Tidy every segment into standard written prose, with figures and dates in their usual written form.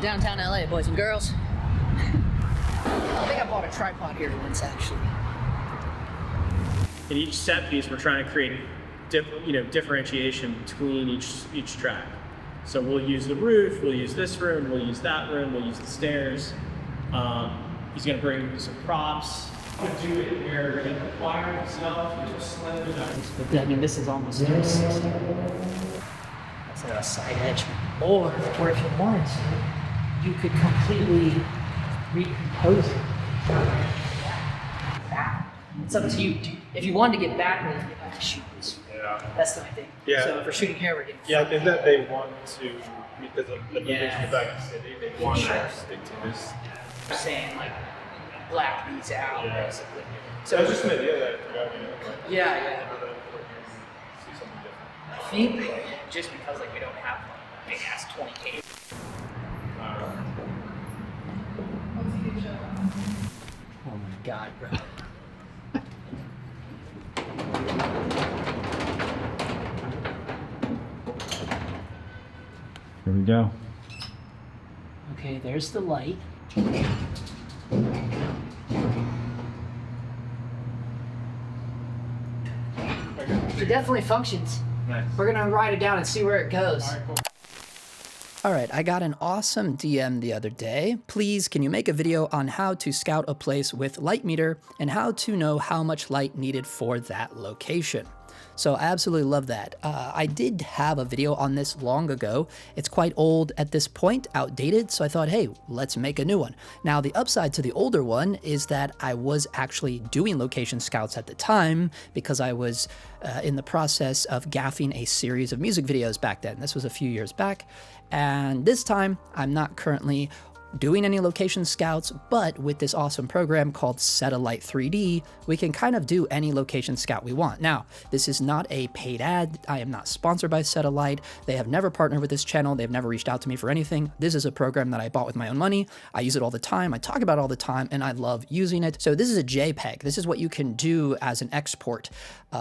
to downtown LA, boys and girls. I think I bought a tripod here once, actually. In each set piece, we're trying to create differentiation between each track. So we'll use the roof, we'll use this room, we'll use that room, we'll use the stairs. He's going to bring some props. We'll do it where we're going to acquire himself, But I mean, this is almost 360. That's like a side edge. Or if you wanted to, you could completely recompose it. It's up to you. If you wanted to get backlit, you have to shoot this. Yeah. That's the only thing. Yeah. So for shooting here, we're getting. Yeah, I think that they want to, because of the movement of back to city, they want Sure. to stick to this. I'm saying like black these out, Yeah. basically. So it was just an idea that I forgot, Yeah. See something different. I think just because like we don't have like big ass 20K. Oh my god, bro. Here we go. Okay, there's the light. It definitely functions. Nice. We're gonna ride it down and see where it goes. All right, cool. All right, I got an awesome DM the other day. Please, can you make a video on how to scout a place with light meter and how to know how much light needed for that location? So I absolutely love that. I did have a video on this long ago. It's quite old at this point, outdated, so I thought, hey, let's make a new one. Now, the upside to the older one is that I was actually doing location scouts at the time because I was in the process of gaffing a series of music videos back then. This was a few years back. And this time, I'm not currently doing any location scouts, but with this awesome program called Satellite 3D, we can kind of do any location scout we want. Now, this is not a paid ad. I am not sponsored by Satellite. They have never partnered with this channel. They've never reached out to me for anything. This is a program that I bought with my own money. I use it all the time. I talk about it all the time, and I love using it. So this is a JPEG. This is what you can do as an export.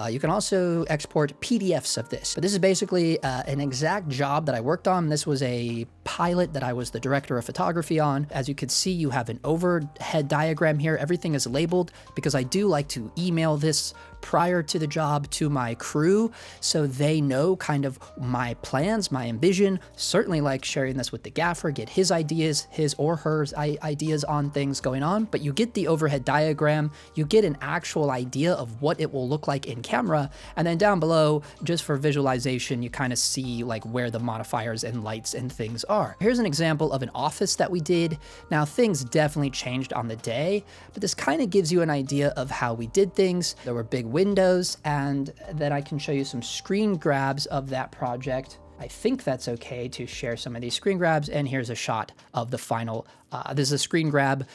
You can also export PDFs of this. But this is basically an exact job that I worked on. This was a pilot that I was the director of photography on. As you can see, you have an overhead diagram here. Everything is labeled because I do like to email this prior to the job to my crew so they know kind of my plans, my ambition. Certainly like sharing this with the gaffer, get his ideas, his or her ideas on things going on. But you get the overhead diagram, you get an actual idea of what it will look like in camera, and then down below, just for visualization, you kind of see like where the modifiers and lights and things are. Here's an example of an office that we did. Now, things definitely changed on the day, but this kind of gives you an idea of how we did things. There were big windows, and then I can show you some screen grabs of that project. I think that's okay to share some of these screen grabs, and here's a shot of the final. This is a screen grab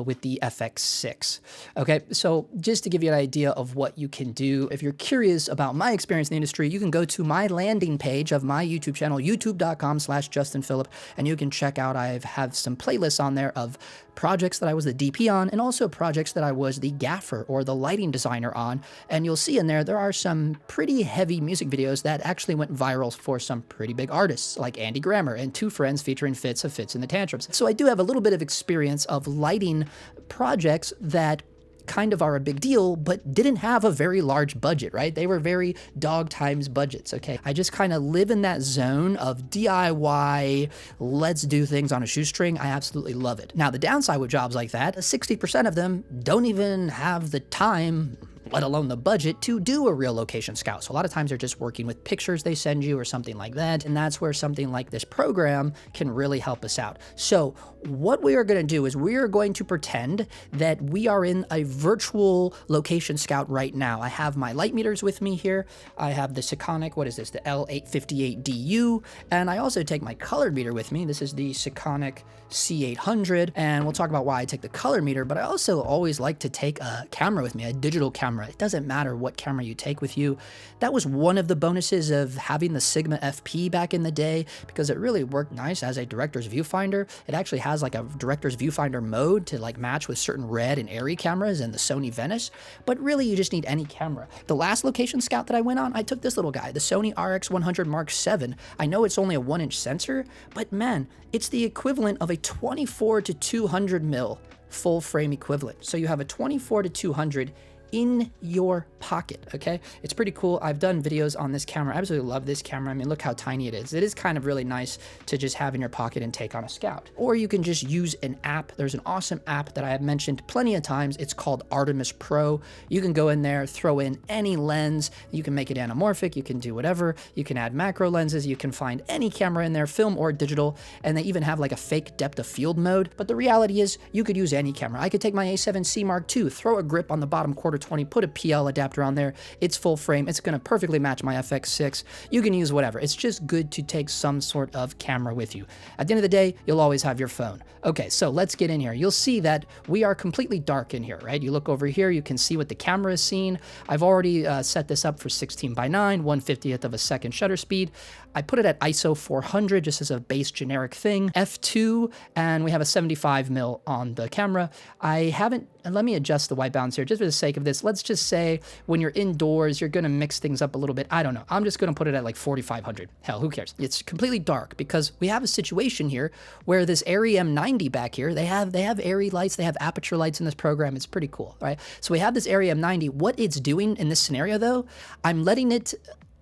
with the FX6. Okay, so just to give you an idea of what you can do, if you're curious about my experience in the industry, you can go to my landing page of my YouTube channel, youtube.com/JustinPhillip, and you can check out, I have some playlists on there of projects that I was the DP on, and also projects that I was the gaffer or the lighting designer on. And you'll see in there are some pretty heavy music videos that actually went viral for some pretty big artists, like Andy Grammer and Two Friends featuring Fitz of Fitz and the Tantrums. So I do have a little bit of experience of lighting projects that kind of are a big deal, but didn't have a very large budget, right? They were very DOGTIMES budgets, okay? I just kind of live in that zone of DIY, let's do things on a shoestring. I absolutely love it. Now, the downside with jobs like that, 60% of them don't even have the time, let alone the budget, to do a real location scout. So a lot of times they're just working with pictures they send you or something like that. And that's where something like this program can really help us out. So what we are going to do is we are going to pretend that we are in a virtual location scout right now. I have my light meters with me here. I have the Sekonic, what is this? The L858DU. And I also take my color meter with me. This is the Sekonic C800. And we'll talk about why I take the color meter, but I also always like to take a camera with me, a digital camera camera. It doesn't matter what camera you take with you. That was one of the bonuses of having the Sigma FP back in the day, because it really worked nice as a director's viewfinder. It actually has like a director's viewfinder mode to like match with certain Red and Arri cameras and the Sony Venice, but really you just need any camera. The last location scout that I went on, I took this little guy, the Sony RX100 Mark VII. I know it's only a 1-inch sensor, but man, it's the equivalent of a 24 to 200 mil full frame equivalent. So you have a 24 to 200 in your pocket, okay? It's pretty cool. I've done videos on this camera. I absolutely love this camera. I mean, look how tiny it is. It is kind of really nice to just have in your pocket and take on a scout. Or you can just use an app. There's an awesome app that I have mentioned plenty of times. It's called Artemis Pro. You can go in there, throw in any lens. You can make it anamorphic. You can do whatever. You can add macro lenses. You can find any camera in there, film or digital. And they even have like a fake depth of field mode. But the reality is you could use any camera. I could take my A7C Mark II, throw a grip on the bottom quarter 20, put a PL adapter on there. It's full frame. It's going to perfectly match my FX6. You can use whatever. It's just good to take some sort of camera with you. At the end of the day, you'll always have your phone. Okay, so let's get in here. You'll see that we are completely dark in here, right? You look over here, you can see what the camera is seeing. I've already set this up for 16:9, 1/50th of a second shutter speed. I put it at ISO 400 just as a base generic thing. F2, and we have a 75 mil on the camera. I haven't, and let me adjust the white balance here just for the sake of this. Let's just say when you're indoors, you're gonna mix things up a little bit. I don't know. I'm just gonna put it at like 4500. Hell, who cares? It's completely dark because we have a situation here where this Arri M90 back here, they have Arri lights, they have aperture lights in this program. It's pretty cool, right? So we have this Arri M90. What it's doing in this scenario though, I'm letting it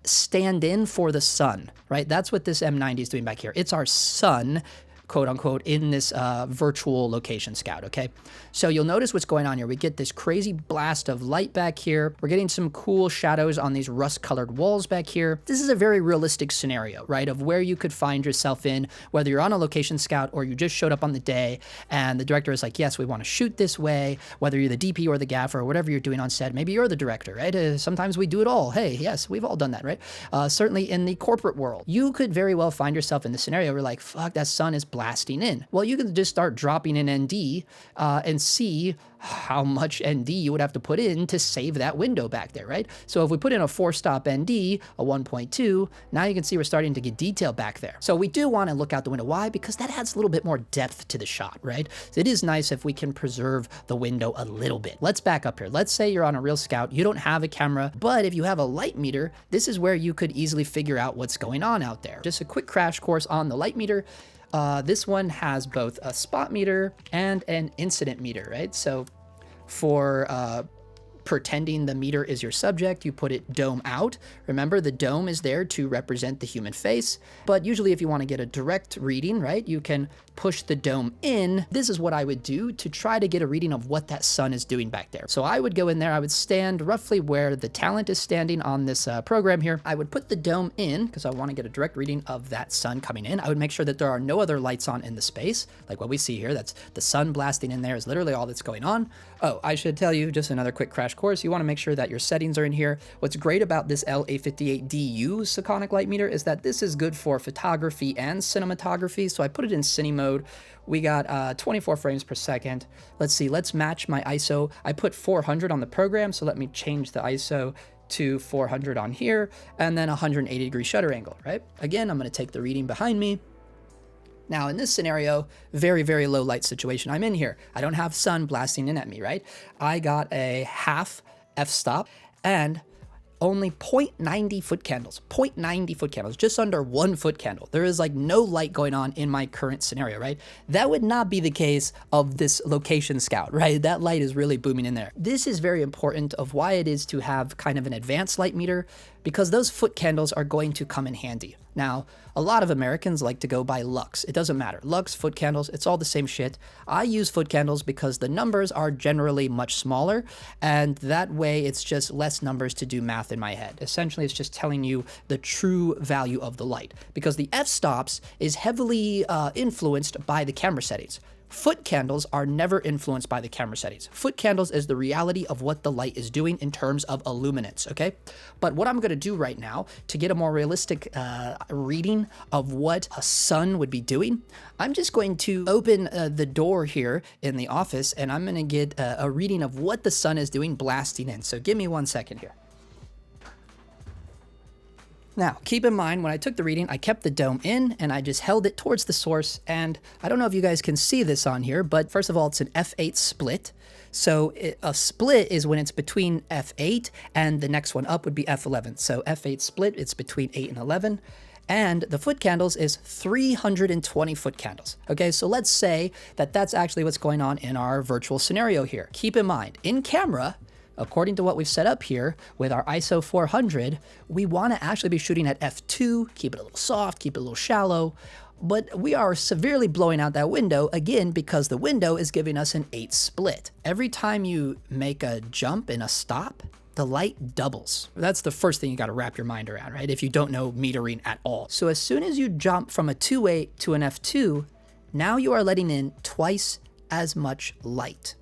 stand in for the sun, right? That's what this M90 is doing back here. It's our sun, quote unquote, in this virtual location scout, okay? So you'll notice what's going on here. We get this crazy blast of light back here. We're getting some cool shadows on these rust-colored walls back here. This is a very realistic scenario, right, of where you could find yourself in, whether you're on a location scout or you just showed up on the day and the director is like, yes, we want to shoot this way, whether you're the DP or the gaffer or whatever you're doing on set. Maybe you're the director, right? Sometimes we do it all. Hey, yes, we've all done that, right? Certainly in the corporate world, you could very well find yourself in the scenario where like, fuck, that sun is blasting in. Well, you can just start dropping in ND and see how much ND you would have to put in to save that window back there, right? So if we put in a 4-stop ND, a 1.2, now you can see we're starting to get detail back there. So we do want to look out the window. Why? Because that adds a little bit more depth to the shot, right? So it is nice if we can preserve the window a little bit. Let's back up here. Let's say you're on a real scout, you don't have a camera, but if you have a light meter, this is where you could easily figure out what's going on out there. Just a quick crash course on the light meter. This one has both a spot meter and an incident meter, right? So for pretending the meter is your subject, you put it dome out. Remember, the dome is there to represent the human face, but usually if you want to get a direct reading, right, you can push the dome in. This is what I would do to try to get a reading of what that sun is doing back there. So I would go in there, I would stand roughly where the talent is standing on this program here. I would put the dome in because I want to get a direct reading of that sun coming in. I would make sure that there are no other lights on in the space, like what we see here. That's the sun blasting in there is literally all that's going on. Oh, I should tell you, just another quick crash course, you want to make sure that your settings are in here. What's great about this LA58DU Sekonic light meter is that this is good for photography and cinematography. So I put it in cine mode. We got 24 frames per second. Let's see, let's match my ISO. I put 400 on the program, so let me change the ISO to 400 on here, and then 180 degree shutter angle, right? Again, I'm gonna take the reading behind me. Now in this scenario, very, very low light situation. I'm in here. I don't have sun blasting in at me, right? I got a half f-stop and only 0.90 foot candles, 0.90 foot candles, just under 1 foot candle. There is like no light going on in my current scenario, right? That would not be the case of this location scout, right? That light is really booming in there. This is very important of why it is to have kind of an advanced light meter, because those foot candles are going to come in handy. Now, a lot of Americans like to go by lux. It doesn't matter. Lux, foot candles, it's all the same shit. I use foot candles because the numbers are generally much smaller, and that way it's just less numbers to do math in my head. Essentially, it's just telling you the true value of the light, because the f-stops is heavily influenced by the camera settings. Foot candles are never influenced by the camera settings. Foot candles is the reality of what the light is doing in terms of illuminance, okay? But what I'm gonna do right now to get a more realistic reading of what a sun would be doing, I'm just going to open the door here in the office and I'm gonna get a reading of what the sun is doing blasting in. So give me 1 second here. Now, keep in mind, when I took the reading, I kept the dome in and I just held it towards the source. And I don't know if you guys can see this on here, but first of all, it's an f8 split. So a split is when it's between f8 and the next one up would be f11. So f8 split, it's between 8 and 11. And the foot candles is 320 foot candles. Okay, so let's say that that's actually what's going on in our virtual scenario here. Keep in mind, in camera, according to what we've set up here with our ISO 400, we want to actually be shooting at f2, keep it a little soft, keep it a little shallow, but we are severely blowing out that window, again, because the window is giving us an 8 split. Every time you make a jump and a stop, the light doubles. That's the first thing you got to wrap your mind around, right? If you don't know metering at all. So as soon as you jump from a 2.8 to an f2, now you are letting in twice as much light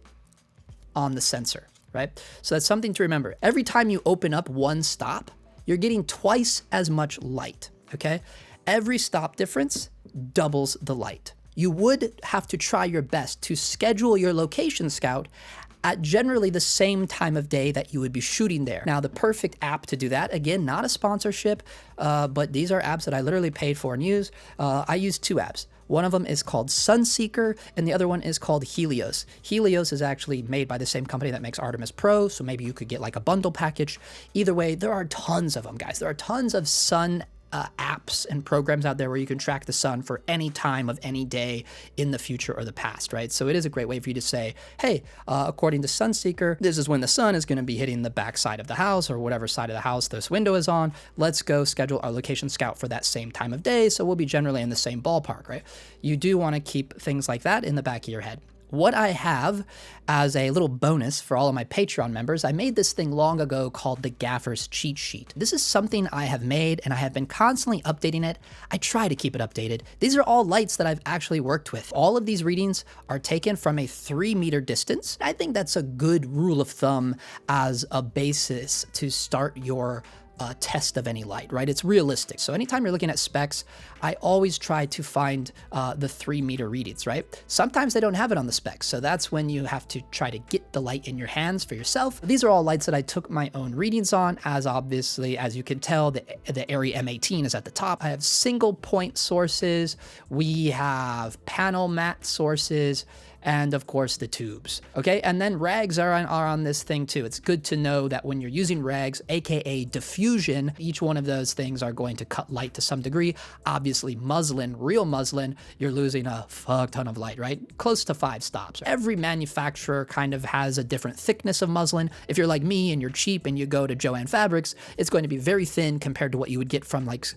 on the sensor. Right? So that's something to remember. Every time you open up one stop, you're getting twice as much light, okay? Every stop difference doubles the light. You would have to try your best to schedule your location scout at generally the same time of day that you would be shooting there. Now, the perfect app to do that, again, not a sponsorship, but these are apps that I literally paid for and use. I use 2 apps. One of them is called Sunseeker, and the other one is called Helios. Helios is actually made by the same company that makes Artemis Pro, so maybe you could get like a bundle package. Either way, there are tons of them, guys. There are tons of sun apps and programs out there where you can track the sun for any time of any day in the future or the past, right? So it is a great way for you to say, hey, according to Sunseeker, this is when the sun is going to be hitting the back side of the house or whatever side of the house this window is on. Let's go schedule our location scout for that same time of day, so we'll be generally in the same ballpark, right? You do want to keep things like that in the back of your head. What I have as a little bonus for all of my Patreon members, I made this thing long ago called the Gaffer's Cheat Sheet. This is something I have made and I have been constantly updating it. I try to keep it updated. These are all lights that I've actually worked with. All of these readings are taken from a 3-meter distance. I think that's a good rule of thumb as a basis to start your test of any light, right? It's realistic. So anytime you're looking at specs, I always try to find the 3-meter readings, right? Sometimes they don't have it on the specs, so that's when you have to try to get the light in your hands for yourself. These are all lights that I took my own readings on, as obviously, as you can tell, the ARRI M18 is at the top. I have single point sources, we have panel matte sources, and of course the tubes, okay? And then rags are on this thing too. It's good to know that when you're using rags, AKA diffusion, each one of those things are going to cut light to some degree. Obviously muslin, real muslin, you're losing a fuck ton of light, right? Close to 5 stops. Every manufacturer kind of has a different thickness of muslin. If you're like me and you're cheap and you go to Joann Fabrics, it's going to be very thin compared to what you would get from like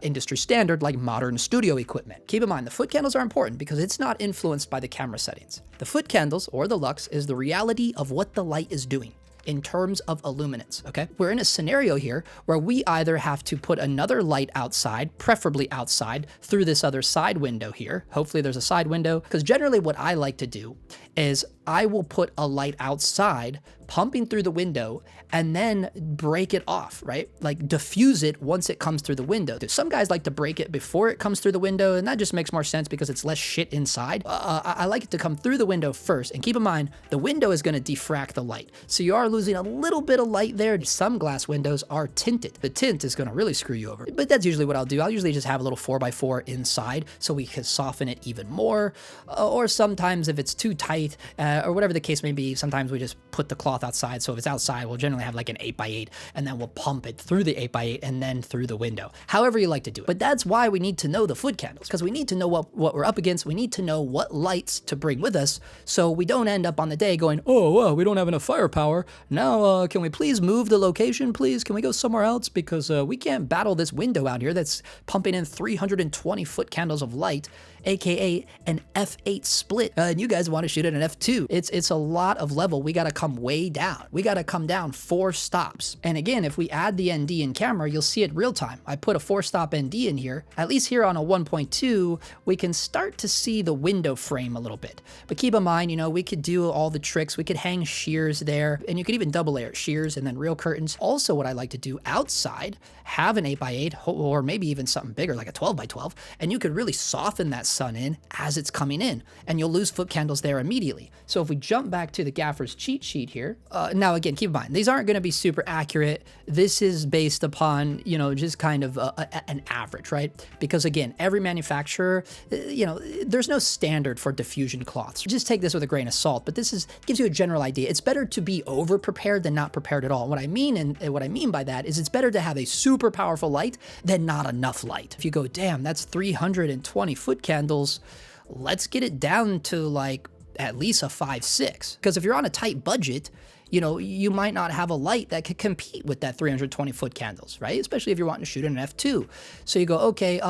industry standard, like modern studio equipment. Keep in mind, the foot candles are important because it's not influenced by the camera settings. The foot candles, or the lux, is the reality of what the light is doing in terms of illuminance, okay? We're in a scenario here where we either have to put another light outside, preferably outside, through this other side window here. Hopefully there's a side window, because generally what I like to do is I will put a light outside, pumping through the window, and then break it off, right? Like diffuse it once it comes through the window. Some guys like to break it before it comes through the window, and that just makes more sense because it's less shit inside. I like it to come through the window first, and keep in mind, the window is gonna diffract the light. So you are losing a little bit of light there. Some glass windows are tinted. The tint is gonna really screw you over. But that's usually what I'll do. I'll usually just have a little 4x4 inside so we can soften it even more. Or sometimes if it's too tight, or whatever the case may be, sometimes we just put the cloth outside. So if it's outside, we'll generally have like an 8x8 and then we'll pump it through the 8x8 and then through the window. However you like to do it. But that's why we need to know the foot candles, because we need to know what we're up against. We need to know what lights to bring with us so we don't end up on the day going, oh, well, we don't have enough firepower. Now, can we please move the location, please? Can we go somewhere else? Because we can't battle this window out here that's pumping in 320 foot candles of light aka an f8 split, and you guys want to shoot at an f2. It's a lot of level. We got to come way down. We got to come down 4 stops. And again, if we add the ND in camera, you'll see it real time. I put a 4-stop ND in here. At least here on a 1.2, we can start to see the window frame a little bit. But keep in mind, you know, we could do all the tricks. We could hang shears there, and you could even double layer shears and then real curtains. Also, what I like to do outside, have an 8x8 or maybe even something bigger like a 12x12, and you could really soften that sun in as it's coming in, and you'll lose foot candles there immediately. So if we jump back to the gaffer's cheat sheet here, now again, keep in mind, these aren't going to be super accurate. This is based upon, you know, just kind of an average, right? Because again, every manufacturer, you know, there's no standard for diffusion cloths. Just take this with a grain of salt, but this gives you a general idea. It's better to be over prepared than not prepared at all. What I mean by that is it's better to have a super powerful light than not enough light. If you go, damn, that's 320 foot candles, let's get it down to like at least a 5.6. Because if you're on a tight budget, you know, you might not have a light that could compete with that 320 foot candles, right? Especially if you're wanting to shoot an f2. So you go, okay,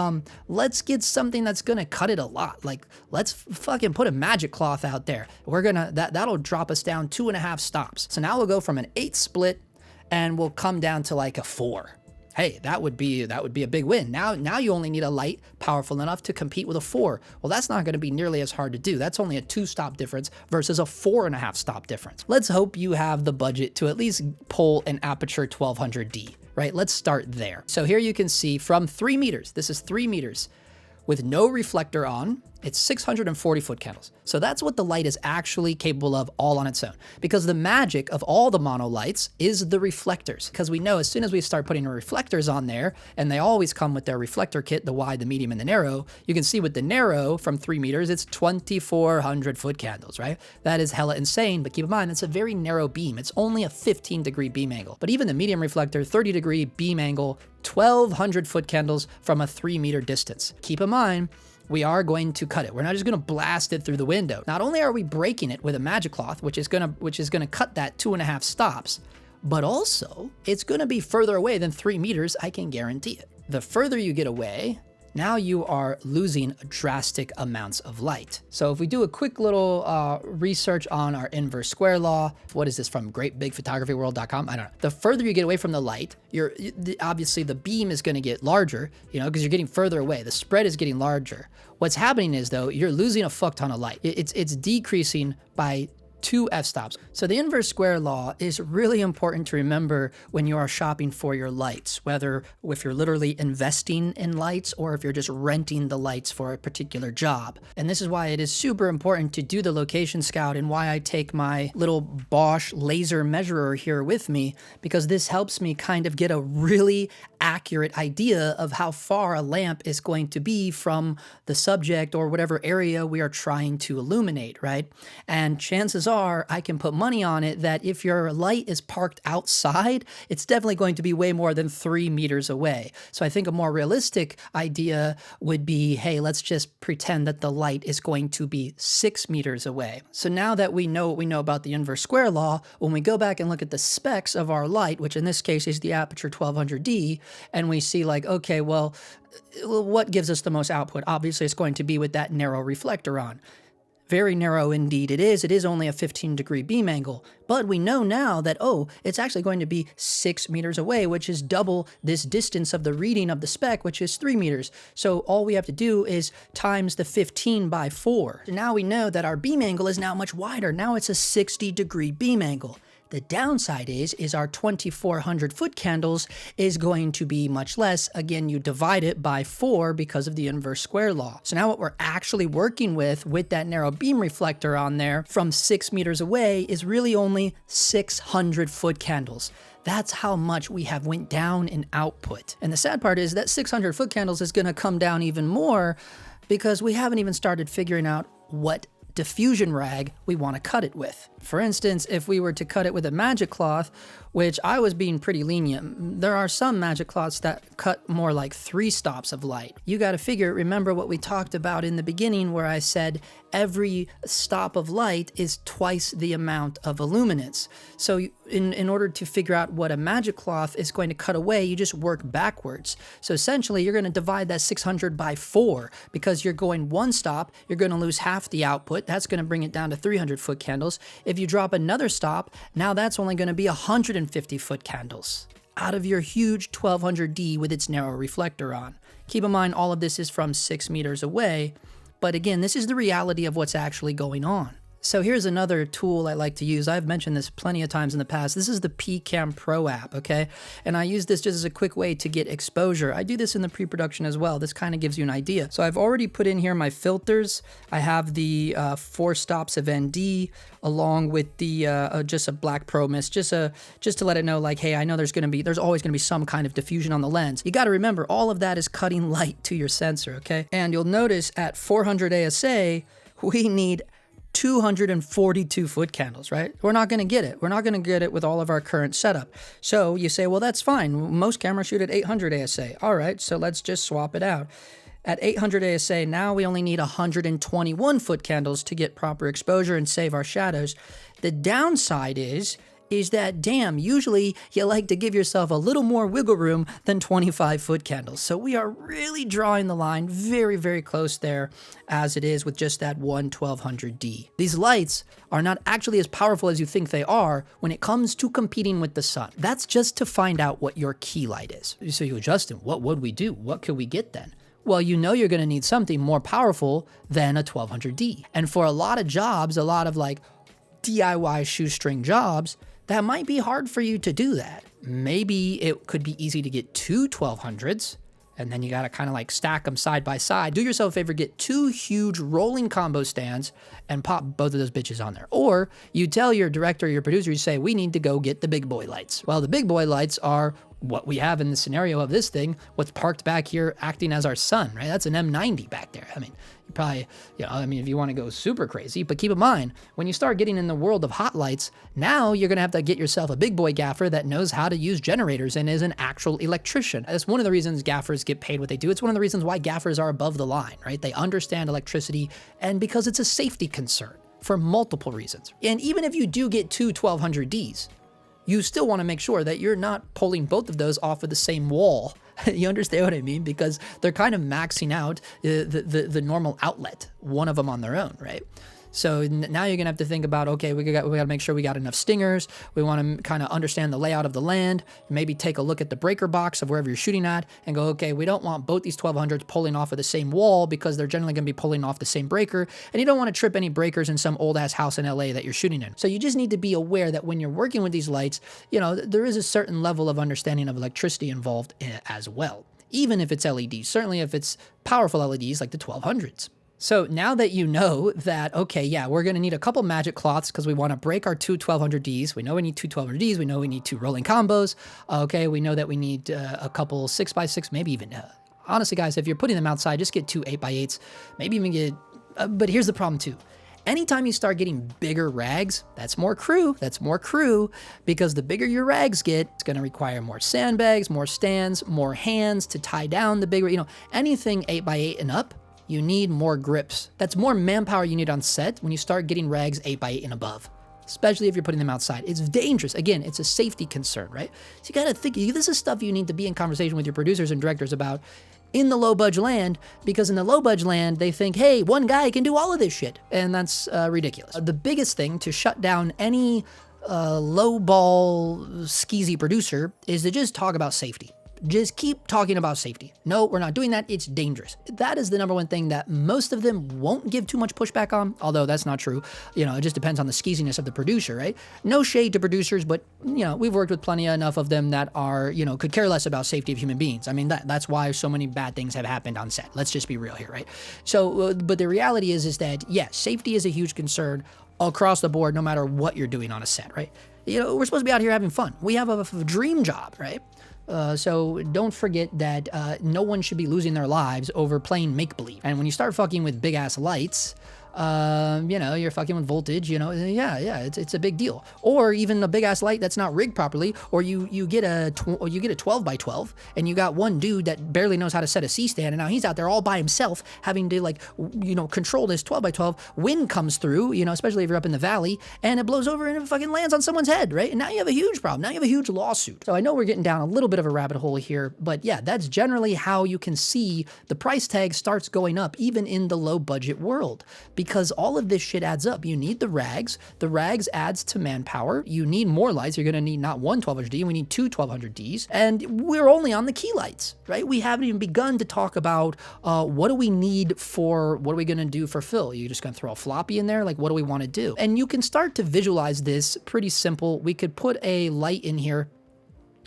let's get something that's gonna cut it a lot. Like, let's fucking put a magic cloth out there. We're gonna, that'll drop us down 2.5 stops. So now we'll go from an 8 split and we'll come down to like a 4. Hey, that would be a big win. Now you only need a light powerful enough to compete with a 4. Well, that's not going to be nearly as hard to do. That's only a 2-stop difference versus a 4.5 stop difference. Let's hope you have the budget to at least pull an Aperture 1200D, right? Let's start there. So here you can see from 3 meters, this is 3 meters, with no reflector on, it's 640 foot candles. So that's what the light is actually capable of all on its own. Because the magic of all the mono lights is the reflectors. Because we know as soon as we start putting reflectors on there, and they always come with their reflector kit, the wide, the medium, and the narrow, you can see with the narrow from 3 meters, it's 2,400 foot candles, right? That is hella insane, but keep in mind, it's a very narrow beam. It's only a 15-degree beam angle. But even the medium reflector, 30-degree beam angle, 1,200 foot candles from a 3-meter distance. Keep in mind, we are going to cut it. We're not just going to blast it through the window. Not only are we breaking it with a magic cloth, which is going to cut that 2.5 stops, but also it's going to be further away than 3 meters. I can guarantee it. The further you get away, now you are losing drastic amounts of light. So if we do a quick little research on our inverse square law, what is this from greatbigphotographyworld.com? I don't know. The further you get away from the light, obviously the beam is going to get larger, you know, because you're getting further away. The spread is getting larger. What's happening is though, you're losing a fuck ton of light. It's decreasing by 2 f-stops. So the inverse square law is really important to remember when you are shopping for your lights, whether if you're literally investing in lights or if you're just renting the lights for a particular job. And this is why it is super important to do the location scout and why I take my little Bosch laser measurer here with me, because this helps me kind of get a really accurate idea of how far a lamp is going to be from the subject or whatever area we are trying to illuminate, right? And chances are I can put money on it that if your light is parked outside, it's definitely going to be way more than 3 meters away. So I think a more realistic idea would be, hey, let's just pretend that the light is going to be 6 meters away. So now that we know what we know about the inverse square law, when we go back and look at the specs of our light, which in this case is the Aperture 1200D, and we see like, okay, well, what gives us the most output? Obviously, it's going to be with that narrow reflector on. Very narrow indeed it is. It is only a 15-degree beam angle, but we know now that, oh, it's actually going to be 6 meters away, which is double this distance of the reading of the spec, which is 3 meters. So all we have to do is times the 15 by 4. So now we know that our beam angle is now much wider. Now it's a 60-degree beam angle. The downside is our 2,400 foot candles is going to be much less. Again, you divide it by 4 because of the inverse square law. So now what we're actually working with that narrow beam reflector on there from 6 meters away is really only 600 foot candles. That's how much we have went down in output. And the sad part is that 600 foot candles is going to come down even more because we haven't even started figuring out what diffusion rag we want to cut it with. For instance, if we were to cut it with a magic cloth, which I was being pretty lenient, there are some magic cloths that cut more like 3 stops of light. You got to figure, remember what we talked about in the beginning where I said every stop of light is twice the amount of illuminance. So in order to figure out what a magic cloth is going to cut away, you just work backwards. So essentially, you're going to divide that 600 by 4 because you're going 1 stop, you're going to lose half the output. That's going to bring it down to 300 foot candles. If you drop another stop, now that's only going to be 150 foot candles out of your huge 1200D with its narrow reflector on. Keep in mind, all of this is from 6 meters away. But again, this is the reality of what's actually going on. So here's another tool I like to use. I've mentioned this plenty of times in the past. This is the Pcam Pro app, okay? And I use this just as a quick way to get exposure. I do this in the pre-production as well. This kind of gives you an idea. So I've already put in here my filters. I have the 4 stops of ND along with the just a black pro mist, just to let it know, like, hey, I know there's always gonna be some kind of diffusion on the lens. You gotta remember, all of that is cutting light to your sensor, okay? And you'll notice at 400 ASA, we need 242 foot candles, right? We're not going to get it. We're not going to get it with all of our current setup. So you say, well, that's fine. Most cameras shoot at 800 ASA. All right, so let's just swap it out. At 800 ASA, now we only need 121 foot candles to get proper exposure and save our shadows. The downside is that, damn, usually you like to give yourself a little more wiggle room than 25 foot candles. So we are really drawing the line very, very close there as it is with just that one 1200D. These lights are not actually as powerful as you think they are when it comes to competing with the sun. That's just to find out what your key light is. So you go, Justin, what would we do? What could we get then? Well, you know you're going to need something more powerful than a 1200D. And for a lot of jobs, a lot of like DIY shoestring jobs, that might be hard for you to do that. Maybe it could be easy to get 2 1200s, and then you gotta kind of like stack them side by side. Do yourself a favor, get 2 huge rolling combo stands and pop both of those bitches on there. Or you tell your director or your producer, you say, we need to go get the big boy lights. Well, the big boy lights are what we have in the scenario of this thing, what's parked back here acting as our sun, right? That's an M90 back there. I mean, you probably, if you want to go super crazy, but keep in mind, when you start getting in the world of hot lights, now you're going to have to get yourself a big boy gaffer that knows how to use generators and is an actual electrician. That's one of the reasons gaffers get paid what they do. It's one of the reasons why gaffers are above the line, right? They understand electricity, and because it's a safety concern for multiple reasons. And even if you do get 2 1200Ds, you still want to make sure that you're not pulling both of those off of the same wall. You understand what I mean? Because they're kind of maxing out the normal outlet, one of them on their own, right? So now you're gonna have to think about, okay, we gotta make sure we got enough stingers. We wanna kind of understand the layout of the land, maybe take a look at the breaker box of wherever you're shooting at and go, okay, we don't want both these 1200s pulling off of the same wall because they're generally gonna be pulling off the same breaker, and you don't wanna trip any breakers in some old ass house in LA that you're shooting in. So you just need to be aware that when you're working with these lights, there is a certain level of understanding of electricity involved as well. Even if it's LEDs, certainly if it's powerful LEDs like the 1200s. So now that you know that, okay, yeah, we're going to need a couple magic cloths because we want to break our 2 1200Ds. We know we need 2 1200Ds. We know we need 2 rolling combos. Okay, we know that we need a couple 6x6, maybe even, honestly, guys, if you're putting them outside, just get 2 8x8s. Maybe even get, but here's the problem too. Anytime you start getting bigger rags, that's more crew, because the bigger your rags get, it's gonna require more sandbags, more stands, more hands to tie down the bigger, anything 8x8 and up, you need more grips. That's more manpower you need on set when you start getting rags 8x8 and above, especially if you're putting them outside. It's dangerous. Again, it's a safety concern, right? So you gotta think, this is stuff you need to be in conversation with your producers and directors about in the low budge land, because in the low budge land, they think, hey, one guy can do all of this shit. And that's ridiculous. The biggest thing to shut down any low ball skeezy producer is to just talk about safety. Just keep talking about safety. No, we're not doing that. It's dangerous. That is the number one thing that most of them won't give too much pushback on, although that's not true. It just depends on the skeeziness of the producer, right? No shade to producers, but, we've worked with plenty enough of them that are, could care less about safety of human beings. I mean, that's why so many bad things have happened on set. Let's just be real here, right? So, but the reality is that, yes, safety is a huge concern across the board, no matter what you're doing on a set, right? We're supposed to be out here having fun. We have a dream job, right? So don't forget that no one should be losing their lives over playing make-believe. And when you start fucking with big-ass lights, you know, you're fucking with voltage, you know, yeah, it's a big deal. Or even a big ass light that's not rigged properly, or you get a 12 by 12 and you got one dude that barely knows how to set a C-stand, and now he's out there all by himself having to, like, you know, control this 12 by 12. Wind comes through, you know, especially if you're up in the valley, and it blows over and it fucking lands on someone's head, right? And now you have a huge problem. Now you have a huge lawsuit. So I know we're getting down a little bit of a rabbit hole here, but yeah, that's generally how you can see the price tag starts going up even in the low budget world, because all of this shit adds up. You need the rags adds to manpower. You need more lights. You're gonna need not one 1200D, we need two 1200Ds, and we're only on the key lights, right? We haven't even begun to talk about what do we need for, what are we gonna do for fill? You're just gonna throw a floppy in there? Like, what do we wanna do? And you can start to visualize this pretty simple. We could put a light in here.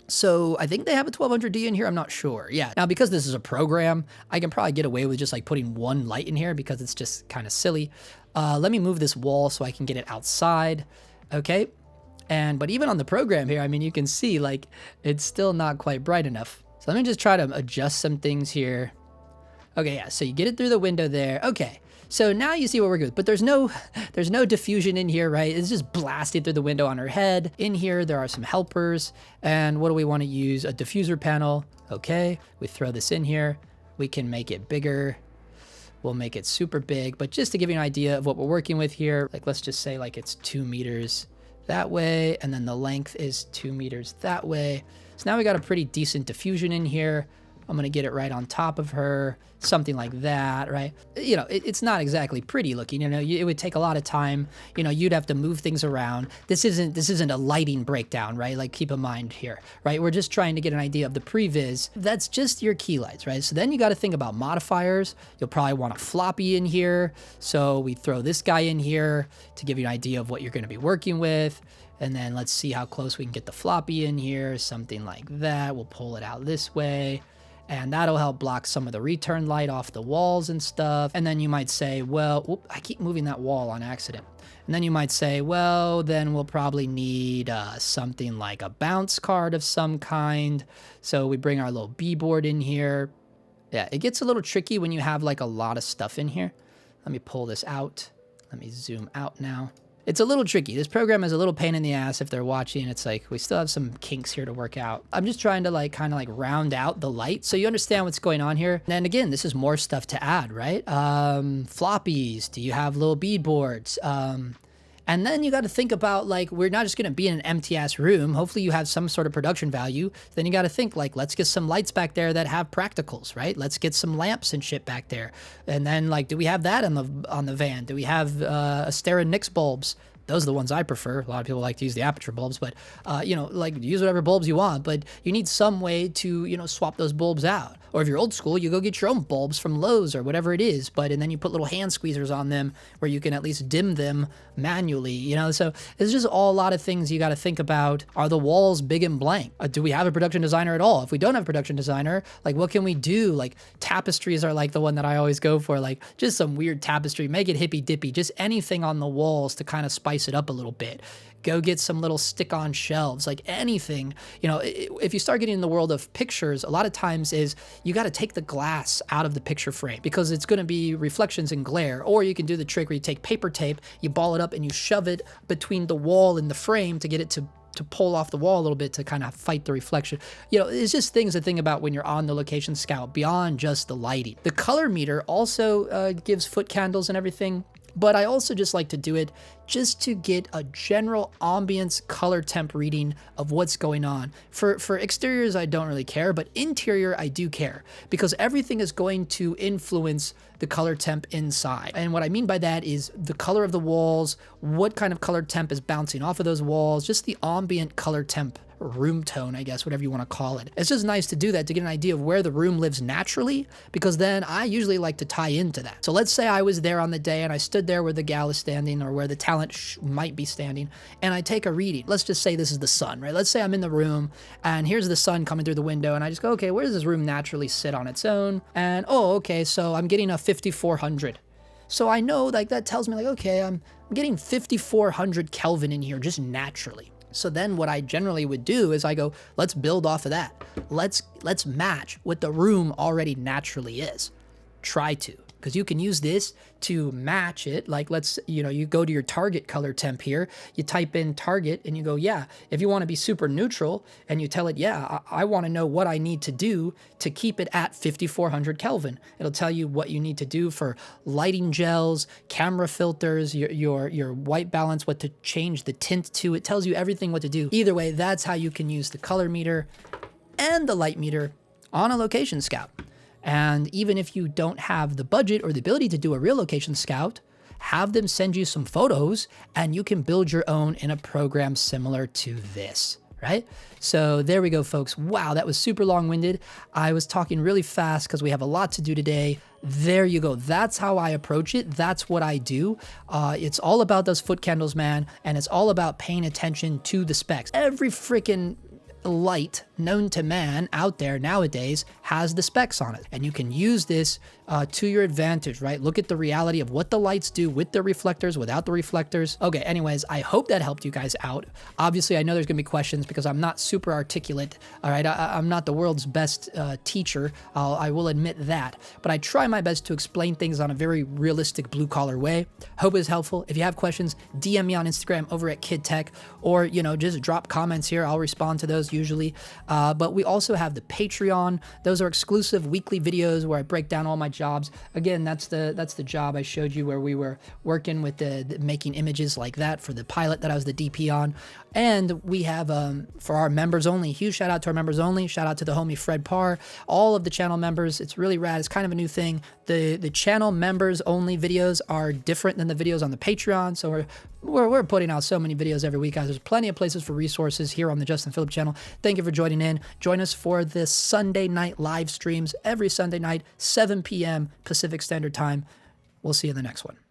So I think they have a 1200D in here, I'm not sure. Yeah, now because this is a program, I can probably get away with just like putting one light in here because it's just kind of silly. Let me move this wall so I can get it outside, okay? But even on the program here, I mean, you can see like it's still not quite bright enough. So let me just try to adjust some things here. Okay, yeah, so you get it through the window there. Okay, so now you see what we're good with, but there's no diffusion in here, right? It's just blasting through the window on her head. In here, there are some helpers. And what do we want to use? A diffuser panel. Okay, we throw this in here. We can make it bigger. We'll make it super big, but just to give you an idea of what we're working with here, like let's just say like it's 2 meters that way, and then the length is 2 meters that way. So now we got a pretty decent diffusion in here. I'm gonna get it right on top of her, something like that, right? You know, it's not exactly pretty looking, you know, it would take a lot of time, you know, you'd have to move things around. This isn't a lighting breakdown, right? Like, keep in mind here, right? We're just trying to get an idea of the previs. That's just your key lights, right? So then you gotta think about modifiers. You'll probably want a floppy in here. So we throw this guy in here to give you an idea of what you're gonna be working with. And then let's see how close we can get the floppy in here, something like that. We'll pull it out this way. And that'll help block some of the return light off the walls and stuff. And then you might say, well, whoop, I keep moving that wall on accident. And then you might say, well, then we'll probably need something like a bounce card of some kind. So we bring our little B-board in here. Yeah, it gets a little tricky when you have like a lot of stuff in here. Let me pull this out. Let me zoom out now. It's a little tricky. This program is a little pain in the ass if they're watching. It's like, we still have some kinks here to work out. I'm just trying to like kind of like round out the light so you understand what's going on here. And again, this is more stuff to add, right? Floppies, do you have little bead boards? And then you got to think about, like, we're not just going to be in an empty ass room. Hopefully you have some sort of production value. Then you got to think, like, let's get some lights back there that have practicals, right? Let's get some lamps and shit back there. And then, like, do we have that on the van? Do we have Astera Nix bulbs? Those are the ones I prefer. A lot of people like to use the aperture bulbs, but, you know, like, use whatever bulbs you want, but you need some way to, you know, swap those bulbs out. Or if you're old school, you go get your own bulbs from Lowe's or whatever it is, and then you put little hand squeezers on them where you can at least dim them manually, you know? So it's just all a lot of things you got to think about. Are the walls big and blank? Do we have a production designer at all? If we don't have a production designer, like, what can we do? Like, tapestries are like the one that I always go for, like, just some weird tapestry, make it hippy dippy, just anything on the walls to kind of spice it up a little bit. Go get some little stick-on shelves, like anything. You know, if you start getting in the world of pictures, a lot of times is you got to take the glass out of the picture frame because it's going to be reflections and glare. Or you can do the trick where you take paper tape, you ball it up and you shove it between the wall and the frame to get it to pull off the wall a little bit to kind of fight the reflection. You know, it's just things to think about when you're on the location scout beyond just the lighting. The color meter also gives foot candles and everything. But I also just like to do it just to get a general ambience color temp reading of what's going on. For exteriors, I don't really care, but interior, I do care because everything is going to influence the color temp inside. And what I mean by that is the color of the walls, what kind of color temp is bouncing off of those walls, just the ambient color temp, room tone, I guess, whatever you want to call it. It's just nice to do that to get an idea of where the room lives naturally, because then I usually like to tie into that. So let's say I was there on the day and I stood there where the gal is standing or where the talent might be standing, and I take a reading. Let's just say this is the sun, right? Let's say I'm in the room and here's the sun coming through the window and I just go, okay, where does this room naturally sit on its own? And oh, okay, so I'm getting a 5400. So I know, like, that tells me, like, okay, I'm getting 5400 Kelvin in here just naturally. So then what I generally would do is I go, let's build off of that. Let's match what the room already naturally is. Try to. because you can use this to match it. Like you go to your target color temp here, you type in target and you go, yeah, if you want to be super neutral and you tell it, yeah, I want to know what I need to do to keep it at 5400 Kelvin. It'll tell you what you need to do for lighting gels, camera filters, your white balance, what to change the tint to. It tells you everything what to do. Either way, that's how you can use the color meter and the light meter on a location scout. And even if you don't have the budget or the ability to do a real location scout, have them send you some photos and you can build your own in a program similar to this, right? So there we go, folks. Wow, that was super long-winded. I was talking really fast because we have a lot to do today. There you go. That's how I approach it. That's what I do. It's all about those foot candles, man. And it's all about paying attention to the specs. Every freaking light known to man out there nowadays has the specs on it, and you can use this to your advantage, right? Look at the reality of what the lights do with the reflectors, without the reflectors. Okay, anyways, I hope that helped you guys out. Obviously, I know there's gonna be questions because I'm not super articulate, all right? I'm not the world's best teacher, I will admit that, but I try my best to explain things on a very realistic blue-collar way. Hope it's helpful. If you have questions, DM me on Instagram over at Kid Tech, or just drop comments here. I'll respond to those usually. But we also have the Patreon. Those are exclusive weekly videos where I break down all my jobs. Again, that's the job I showed you where we were working with the making images like that for the pilot that I was the DP on. And we have, for our members only, huge shout out to our members only. Shout out to the homie Fred Parr, all of the channel members. It's really rad. It's kind of a new thing. The channel members only videos are different than the videos on the Patreon. So we're putting out so many videos every week, guys. There's plenty of places for resources here on the Justin Phillip channel. Thank you for joining in. Join us for the Sunday night live streams every Sunday night, 7 p.m. Pacific Standard Time. We'll see you in the next one.